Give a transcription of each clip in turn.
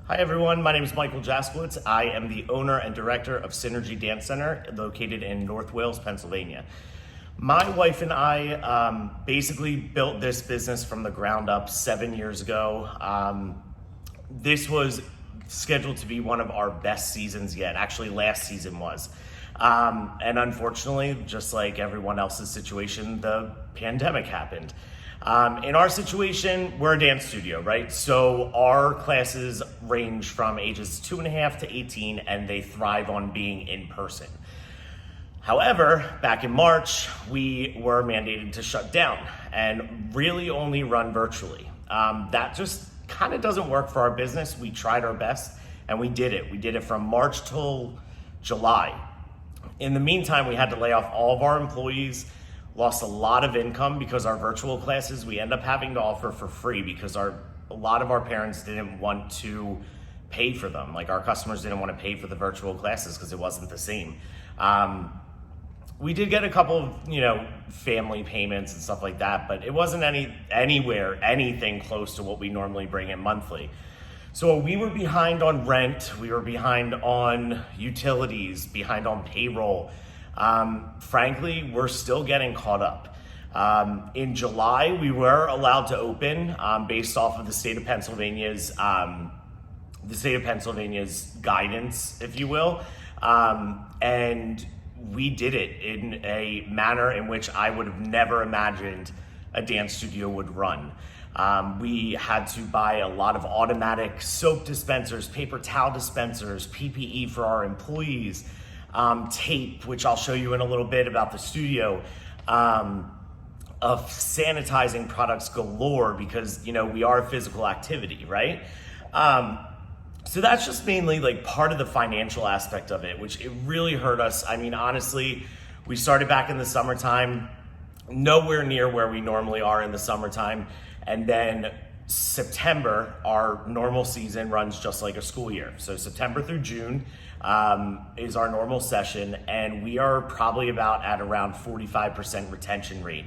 Hi everyone, my name is Michael Jaskowitz. I am the owner and director of Synergy Dance Center located in North Wales, Pennsylvania. My wife and I basically built this business from the ground up 7 years ago. This was scheduled to be one of our best seasons yet. Actually, last season was. And unfortunately, just like everyone else's situation, the pandemic happened. In our situation, we're a dance studio, right? So our classes range from ages 2.5 to 18, and they thrive on being in person. However, back in March, we were mandated to shut down and really only run virtually. That just kind of doesn't work for our business. We tried our best and we did it. We did it from March till July. In the meantime, we had to lay off all of our employees, lost a lot of income because our virtual classes we end up having to offer for free because a lot of our parents didn't want to pay for them. Like our customers didn't want to pay for the virtual classes because it wasn't the same. We did get a couple of, family payments and stuff like that, but it wasn't anything close to what we normally bring in monthly. So we were behind on rent, we were behind on utilities, behind on payroll. Frankly, we're still getting caught up. In July, we were allowed to open based off of the state of Pennsylvania's guidance, if you will, and we did it in a manner in which I would have never imagined a dance studio would run. We had to buy a lot of automatic soap dispensers, paper towel dispensers, PPE for our employees, tape, which I'll show you in a little bit about the studio, of sanitizing products galore because, we are a physical activity, right? So that's just mainly like part of the financial aspect of it, which it really hurt us. I mean, honestly, we started back in the summertime, nowhere near where we normally are in the summertime. And then September, our normal season runs just like a school year. So September through June is our normal session, and we are probably at around 45% retention rate.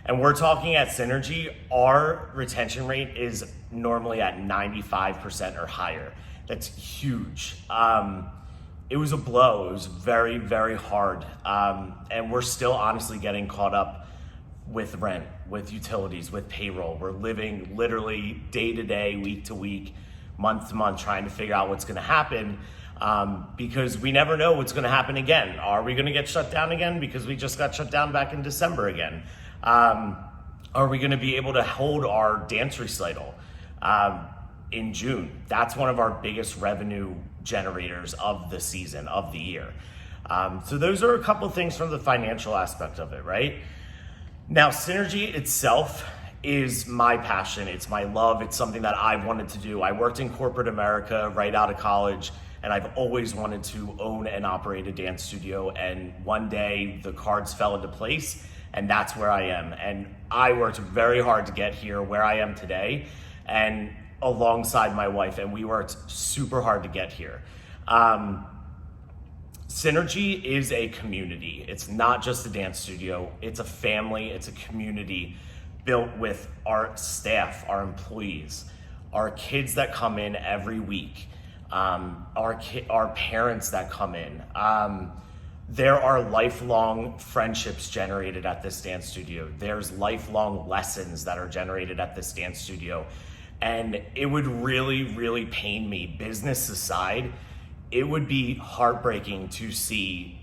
And we're talking at Synergy, our retention rate is normally at 95% or higher. That's huge. It was a blow. It was very, very hard. And we're still honestly getting caught up with rent, with utilities, with payroll. We're living literally day to day, week to week, month to month, trying to figure out what's gonna happen because we never know what's gonna happen again. Are we gonna get shut down again because we just got shut down back in December again? Are we gonna be able to hold our dance recital in June? That's one of our biggest revenue generators of the season, of the year. So those are a couple of things from the financial aspect of it, right? Now, Synergy itself is my passion. It's my love. It's something that I've wanted to do. I worked in corporate America right out of college, and I've always wanted to own and operate a dance studio. And one day the cards fell into place, and that's where I am. And I worked very hard to get here where I am today, and alongside my wife, and we worked super hard to get here. Synergy is a community. It's not just a dance studio. It's a family. It's a community built with our staff, our employees, our kids that come in every week, our parents that come in. There are lifelong friendships generated at this dance studio. There's lifelong lessons that are generated at this dance studio. And it would really, really pain me, business aside, it would be heartbreaking to see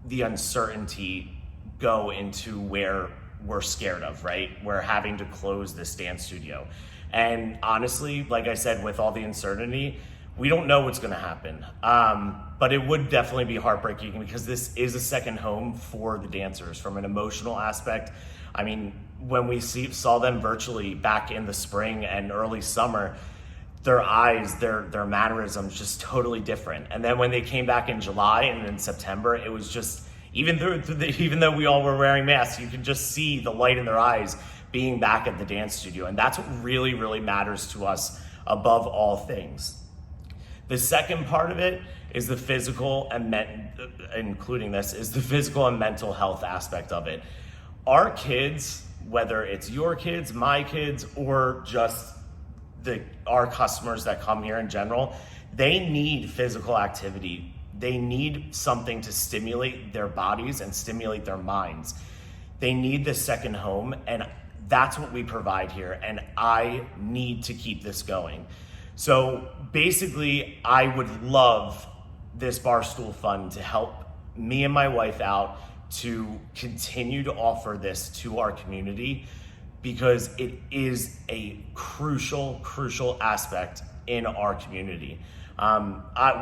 the uncertainty go into where we're scared of, right? We're having to close this dance studio. And honestly, like I said, with all the uncertainty, we don't know what's gonna happen. But it would definitely be heartbreaking because this is a second home for the dancers from an emotional aspect. I mean, when we saw them virtually back in the spring and early summer, their eyes, their mannerisms just totally different. And then when they came back in July and in September, it was just, even though we all were wearing masks, you could just see the light in their eyes being back at the dance studio. And that's what really, really matters to us above all things. The second part of it is the physical and including this is the physical and mental health aspect of it. Our kids, whether it's your kids, my kids, or just our customers that come here in general, they need physical activity. They need something to stimulate their bodies and stimulate their minds. They need this second home, and that's what we provide here. And I need to keep this going. So basically, I would love this Barstool Fund to help me and my wife out to continue to offer this to our community, because it is a crucial aspect in our community.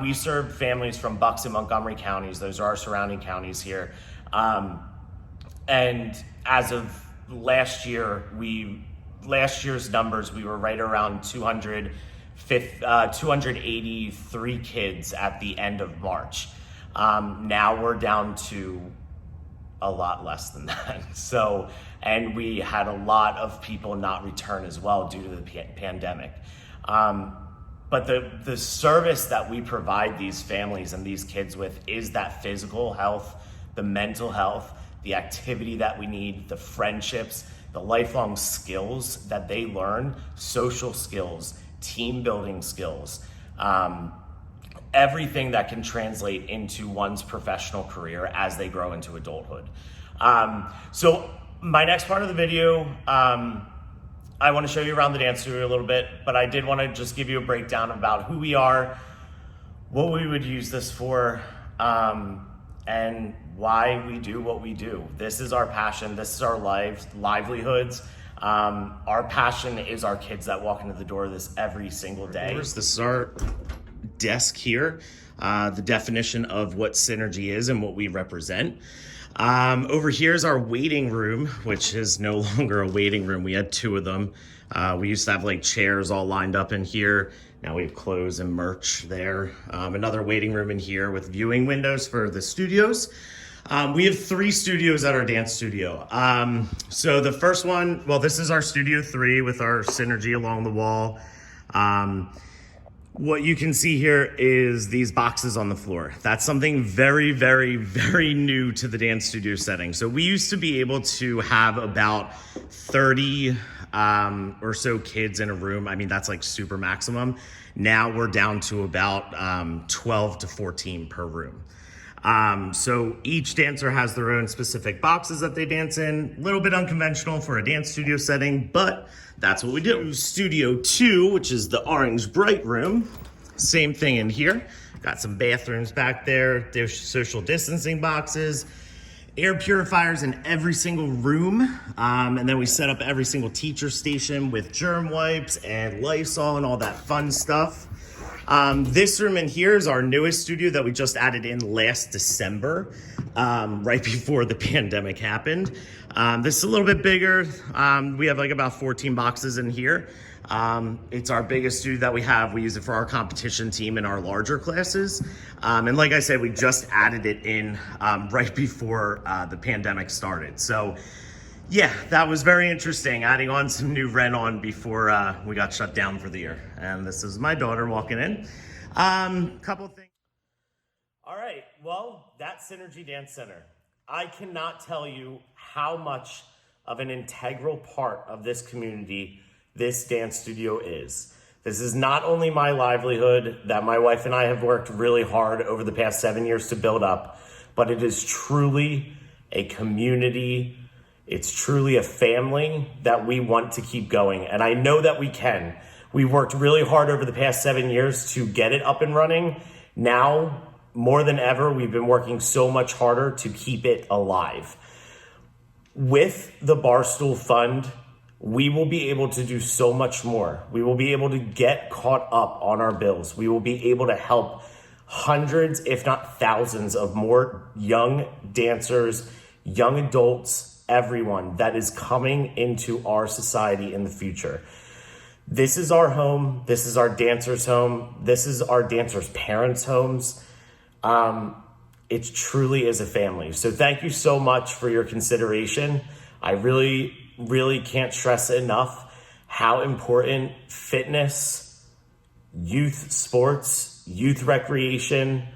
We serve families from Bucks and Montgomery counties. Those are our surrounding counties here. And as of last year's numbers, we were right around 283 kids at the end of March. Now we're down to a lot less than that. So, and we had a lot of people not return as well due to the pandemic. But the service that we provide these families and these kids with is that physical health, the mental health, the activity that we need, the friendships, the lifelong skills that they learn, social skills, team building skills, everything that can translate into one's professional career as they grow into adulthood. So my next part of the video, I want to show you around the dance studio a little bit, but I did want to just give you a breakdown about who we are, what we would use this for, and why we do what we do. This is our passion. This is our livelihoods. Our passion is our kids that walk into the door of this every single day. This is our desk here, the definition of what Synergy is and what we represent. Over here is our waiting room, which is no longer a waiting room. We had two of them. We used to have like chairs all lined up in here. Now we have clothes and merch there. Another waiting room in here with viewing windows for the studios. We have 3 studios at our dance studio. So the first one, well, this is our Studio 3 with our Synergy along the wall. What you can see here is these boxes on the floor. That's something very, very, very new to the dance studio setting. So we used to be able to have about 30 or so kids in a room. I mean, that's like super maximum. Now we're down to about 12 to 14 per room. So each dancer has their own specific boxes that they dance in. A little bit unconventional for a dance studio setting, but that's what we do. Studio 2, which is the orange bright room. Same thing in here. Got some bathrooms back there. There's social distancing boxes, air purifiers in every single room. And then we set up every single teacher station with germ wipes and Lysol and all that fun stuff. This room in here is our newest studio that we just added in last December, right before the pandemic happened. This is a little bit bigger. We have like about 14 boxes in here. It's our biggest studio that we have. We use it for our competition team in our larger classes. And like I said, we just added it in right before the pandemic started. So yeah, that was very interesting, adding on some new rent on before we got shut down for the year. And this is my daughter walking in. Couple things. All right, well, that's Synergy Dance Center. I cannot tell you how much of an integral part of this community this dance studio is. This is not only my livelihood that my wife and I have worked really hard over the past 7 years to build up, but it is truly a community. It's truly a family that we want to keep going. And I know that we can. We worked really hard over the past 7 years to get it up and running. Now, more than ever, we've been working so much harder to keep it alive. With the Barstool Fund, we will be able to do so much more. We will be able to get caught up on our bills. We will be able to help hundreds, if not thousands, of more young dancers, young adults, everyone that is coming into our society in the future. This is our home. This is our dancers' home. This is our dancers' parents' homes. It truly is a family. So thank you so much for your consideration. I really can't stress enough how important fitness, youth sports, youth recreation,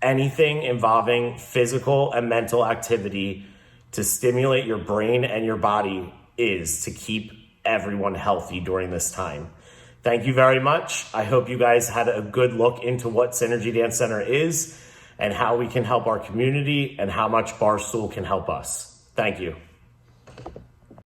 anything involving physical and mental activity to stimulate your brain and your body is to keep everyone healthy during this time. Thank you very much. I hope you guys had a good look into what Synergy Dance Center is and how we can help our community and how much Barstool can help us. Thank you.